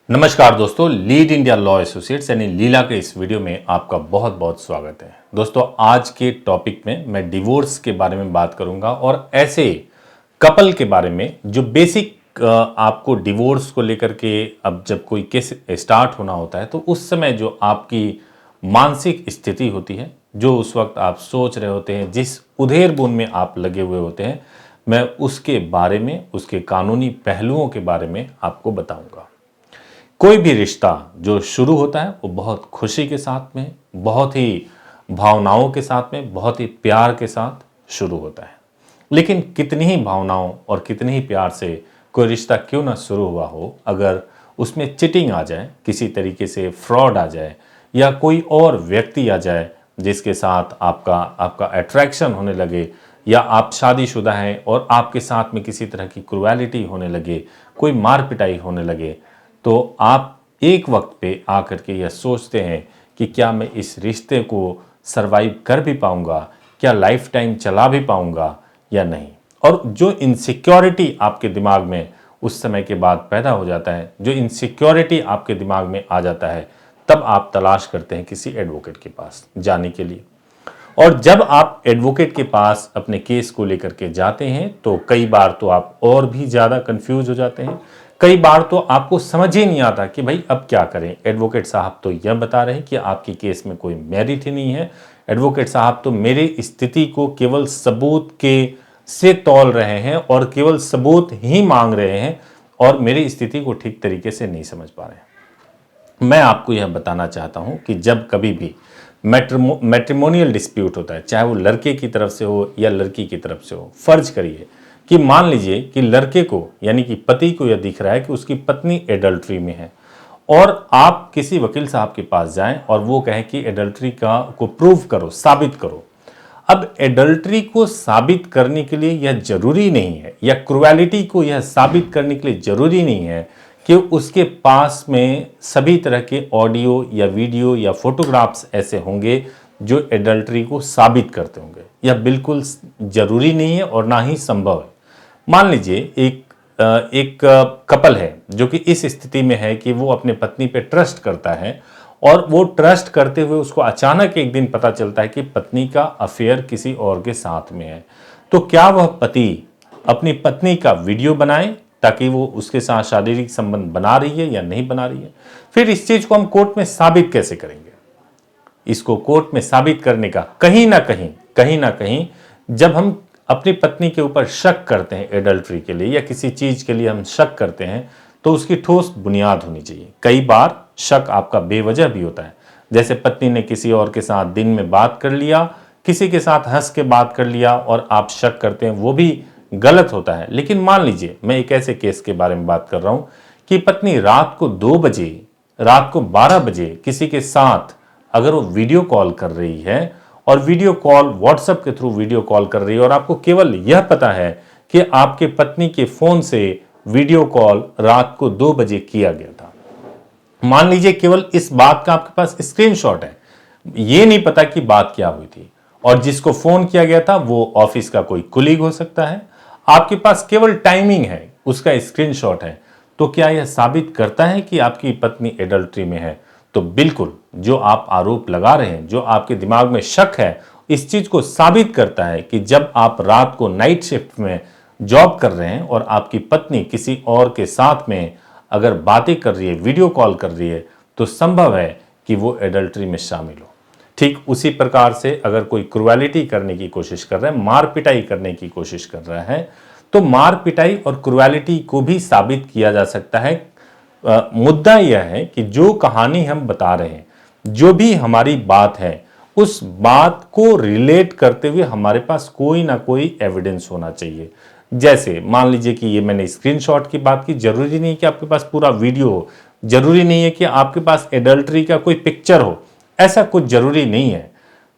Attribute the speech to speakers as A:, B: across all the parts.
A: नमस्कार दोस्तों, lead India law associates यानी लीला के इस वीडियो में आपका बहुत बहुत स्वागत है। दोस्तों, आज के टॉपिक में मैं डिवोर्स के बारे में बात करूंगा और ऐसे कपल के बारे में जो बेसिक आपको डिवोर्स को लेकर के अब जब कोई केस स्टार्ट होना होता है तो उस समय जो आपकी मानसिक स्थिति होती है, जो उस वक्त आप सोच रहे होते हैं, जिस उधेड़-बुन में आप लगे हुए होते हैं, मैं उसके बारे में, उसके कानूनी पहलुओं के बारे में आपको बताऊंगा। कोई भी रिश्ता जो शुरू होता है वो बहुत खुशी के साथ में, बहुत ही भावनाओं के साथ में, बहुत ही प्यार के साथ शुरू होता है। लेकिन कितनी ही भावनाओं और कितने ही प्यार से कोई रिश्ता क्यों ना शुरू हुआ हो, अगर उसमें चिटिंग आ जाए, किसी तरीके से फ्रॉड आ जाए या कोई और व्यक्ति आ जाए जिसके साथ आपका अट्रैक्शन होने लगे, या आप शादीशुदा हैं और आपके साथ में किसी तरह की क्रूएलिटी होने लगे, कोई मार पिटाई होने लगे, तो आप एक वक्त पे आकर के यह सोचते हैं कि क्या मैं इस रिश्ते को सरवाइव कर भी पाऊंगा, क्या लाइफ टाइम चला भी पाऊंगा या नहीं। और जो इनसिक्योरिटी आपके दिमाग में उस समय के बाद पैदा हो जाता है, जो इनसिक्योरिटी आपके दिमाग में आ जाता है, तब आप तलाश करते हैं किसी एडवोकेट के पास जाने के लिए। और जब आप एडवोकेट के पास अपने केस को लेकर के जाते हैं तो कई बार तो आप और भी ज़्यादा कंफ्यूज हो जाते हैं। कई बार तो आपको समझ ही नहीं आता कि भाई अब क्या करें। एडवोकेट साहब तो यह बता रहे हैं कि आपकी केस में कोई मेरिट ही नहीं है। एडवोकेट साहब तो मेरी स्थिति को केवल सबूत के से तौल रहे हैं और केवल सबूत ही मांग रहे हैं और मेरी स्थिति को ठीक तरीके से नहीं समझ पा रहे हैं। मैं आपको यह बताना चाहता हूं कि जब कभी भी मैट्रिमोनियल डिस्प्यूट होता है, चाहे वो लड़के की तरफ से हो या लड़की की तरफ से हो, फर्ज करिए कि मान लीजिए कि लड़के को यानी कि पति को यह दिख रहा है कि उसकी पत्नी एडल्ट्री में है और आप किसी वकील साहब के पास जाएं और वो कहें कि एडल्ट्री को प्रूव करो, साबित करो। अब एडल्ट्री को साबित करने के लिए यह जरूरी नहीं है, या क्रूएलिटी को यह साबित करने के लिए जरूरी नहीं है कि उसके पास में सभी तरह के ऑडियो या वीडियो या फोटोग्राफ्स ऐसे होंगे जो एडल्ट्री को साबित करते होंगे। यह बिल्कुल जरूरी नहीं है और ना ही संभव है। मान लीजिए एक कपल है जो कि इस स्थिति में है कि वो अपने पत्नी पे ट्रस्ट करता है और वो ट्रस्ट करते हुए उसको अचानक एक दिन पता चलता है कि पत्नी का अफेयर किसी और के साथ में है। तो क्या वह पति अपनी पत्नी का वीडियो बनाए ताकि वो उसके साथ शारीरिक संबंध बना रही है या नहीं बना रही है? फिर इस चीज को हम कोर्ट में साबित कैसे करेंगे? इसको कोर्ट में साबित करने का कहीं ना कहीं जब हम अपनी पत्नी के ऊपर शक करते हैं एडल्ट्री के लिए या किसी चीज के लिए हम शक करते हैं तो उसकी ठोस बुनियाद होनी चाहिए। कई बार शक आपका बेवजह भी होता है, जैसे पत्नी ने किसी और के साथ दिन में बात कर लिया, किसी के साथ हंस के बात कर लिया और आप शक करते हैं, वो भी गलत होता है। लेकिन मान लीजिए मैं एक ऐसे केस के बारे में बात कर रहा हूं कि पत्नी रात को 2 बजे, रात को 12 बजे किसी के साथ अगर वो वीडियो कॉल कर रही है और वीडियो कॉल व्हाट्सएप के थ्रू वीडियो कॉल कर रही है और आपको केवल यह पता है कि आपके पत्नी के फोन से वीडियो कॉल रात को 2 बजे किया गया था। मान लीजिए केवल इस बात का आपके पास स्क्रीनशॉट है, यह नहीं पता कि बात क्या हुई थी, और जिसको फोन किया गया था वो ऑफिस का कोई कुलीग हो सकता है, आपके पास केवल टाइमिंग है, उसका स्क्रीनशॉट है, तो क्या यह साबित करता है कि आपकी पत्नी एडल्ट्री में है? तो बिल्कुल, जो आप आरोप लगा रहे हैं, जो आपके दिमाग में शक है, इस चीज को साबित करता है कि जब आप रात को नाइट शिफ्ट में जॉब कर रहे हैं और आपकी पत्नी किसी और के साथ में अगर बातें कर रही है, वीडियो कॉल कर रही है, तो संभव है कि वो एडल्ट्री में शामिल हो। ठीक उसी प्रकार से अगर कोई क्रूएलिटी करने की कोशिश कर रहा है, मार पिटाई करने की कोशिश कर रहा है, तो मार पिटाई और क्रूएलिटी को भी साबित किया जा सकता है। मुद्दा यह है कि जो कहानी हम बता रहे हैं, जो भी हमारी बात है, उस बात को रिलेट करते हुए हमारे पास कोई ना कोई एविडेंस होना चाहिए। जैसे मान लीजिए कि ये मैंने स्क्रीनशॉट की बात की, जरूरी नहीं कि आपके पास पूरा वीडियो हो, जरूरी नहीं है कि आपके पास एडल्ट्री का कोई पिक्चर हो, ऐसा कुछ जरूरी नहीं है।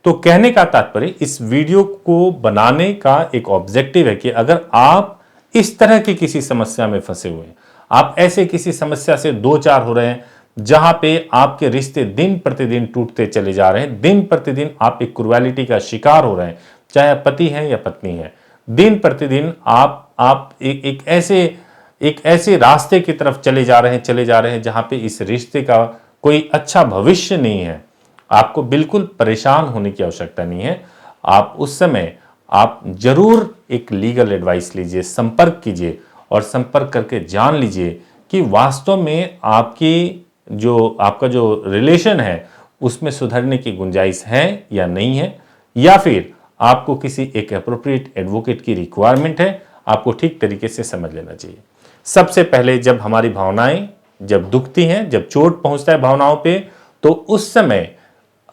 A: तो कहने का तात्पर्य इस वीडियो को बनाने का एक ऑब्जेक्टिव है कि अगर आप इस तरह की किसी समस्या में फंसे हुए हैं, आप ऐसे किसी समस्या से दो चार हो रहे हैं जहां पे आपके रिश्ते दिन प्रतिदिन टूटते चले जा रहे हैं, दिन प्रतिदिन आप एक क्रूएलिटी का शिकार हो रहे हैं, चाहे पति है या पत्नी है, दिन प्रतिदिन आप एक ऐसे एक ऐसे रास्ते की तरफ चले जा रहे हैं जहां पे इस रिश्ते का कोई अच्छा भविष्य नहीं है, आपको बिल्कुल परेशान होने की आवश्यकता नहीं है। आप उस समय आप जरूर एक लीगल एडवाइस लीजिए, संपर्क कीजिए और संपर्क करके जान लीजिए कि वास्तव में आपका जो रिलेशन है उसमें सुधरने की गुंजाइश है या नहीं है, या फिर आपको किसी एक एप्रोप्रिएट एडवोकेट की रिक्वायरमेंट है। आपको ठीक तरीके से समझ लेना चाहिए। सबसे पहले जब हमारी भावनाएं जब दुखती हैं, जब चोट पहुंचता है भावनाओं पे, तो उस समय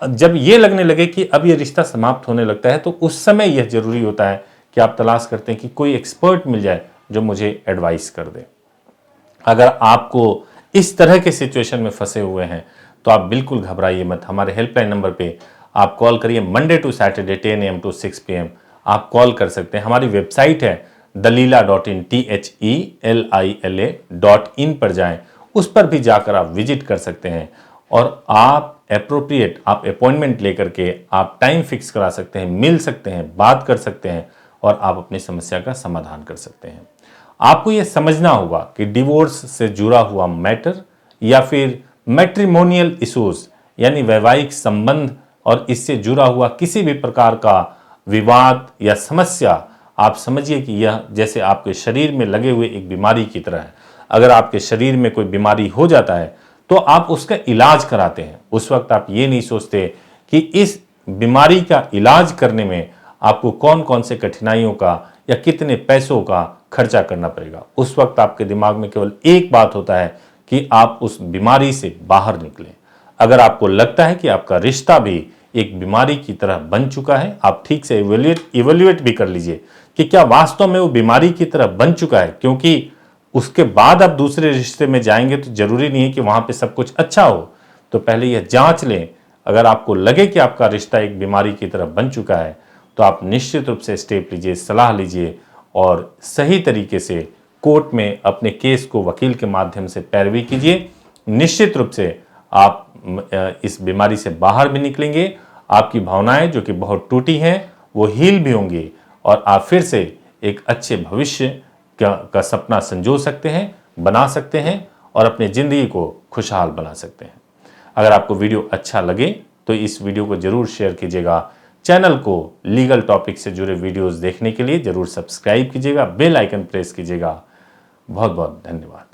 A: जब ये लगने लगे कि अब ये रिश्ता समाप्त होने लगता है, तो उस समय यह जरूरी होता है कि आप तलाश करते हैं कि कोई एक्सपर्ट मिल जाए जो मुझे एडवाइस कर दे। अगर आपको इस तरह के सिचुएशन में फंसे हुए हैं तो आप बिल्कुल घबराइए मत। हमारे हेल्पलाइन नंबर पे आप कॉल करिए। Monday to Saturday 10 AM to 6 PM आप कॉल कर सकते हैं। हमारी वेबसाइट है dalila.in THELILA.in पर जाएं, उस पर भी जाकर आप विजिट कर सकते हैं और आप अपॉइंटमेंट लेकर के आप टाइम फिक्स करा सकते हैं, मिल सकते हैं, बात कर सकते हैं और आप अपनी समस्या का समाधान कर सकते हैं। आपको यह समझना होगा कि डिवोर्स से जुड़ा हुआ मैटर या फिर मैट्रिमोनियल इश्यूज यानी वैवाहिक संबंध और इससे जुड़ा हुआ किसी भी प्रकार का विवाद या समस्या, आप समझिए कि यह जैसे आपके शरीर में लगे हुए एक बीमारी की तरह है। अगर आपके शरीर में कोई बीमारी हो जाता है तो आप उसका इलाज कराते हैं। उस वक्त आप ये नहीं सोचते कि इस बीमारी का इलाज करने में आपको कौन कौन से कठिनाइयों का या कितने पैसों का खर्चा करना पड़ेगा। उस वक्त आपके दिमाग में केवल एक बात होता है कि आप उस बीमारी से बाहर निकलें। अगर आपको लगता है कि आपका रिश्ता भी एक बीमारी की तरह बन चुका है, आप ठीक से इवेल्युएट भी कर लीजिए कि क्या वास्तव में वो बीमारी की तरह बन चुका है, क्योंकि उसके बाद आप दूसरे रिश्ते में जाएंगे तो जरूरी नहीं है कि वहां पे सब कुछ अच्छा हो। तो पहले यह जांच लें। अगर आपको लगे कि आपका रिश्ता एक बीमारी की तरह बन चुका है तो आप निश्चित रूप से स्टेप लीजिए, सलाह लीजिए और सही तरीके से कोर्ट में अपने केस को वकील के माध्यम से पैरवी कीजिए। निश्चित रूप से आप इस बीमारी से बाहर भी निकलेंगे। आपकी भावनाएं जो कि बहुत टूटी हैं वो हील भी होंगी और आप फिर से एक अच्छे भविष्य का सपना संजो सकते हैं, बना सकते हैं और अपनी जिंदगी को खुशहाल बना सकते हैं। अगर आपको वीडियो अच्छा लगे तो इस वीडियो को जरूर शेयर कीजिएगा। चैनल को लीगल टॉपिक से जुड़े वीडियोस देखने के लिए जरूर सब्सक्राइब कीजिएगा, बेल आइकन प्रेस कीजिएगा। बहुत बहुत धन्यवाद।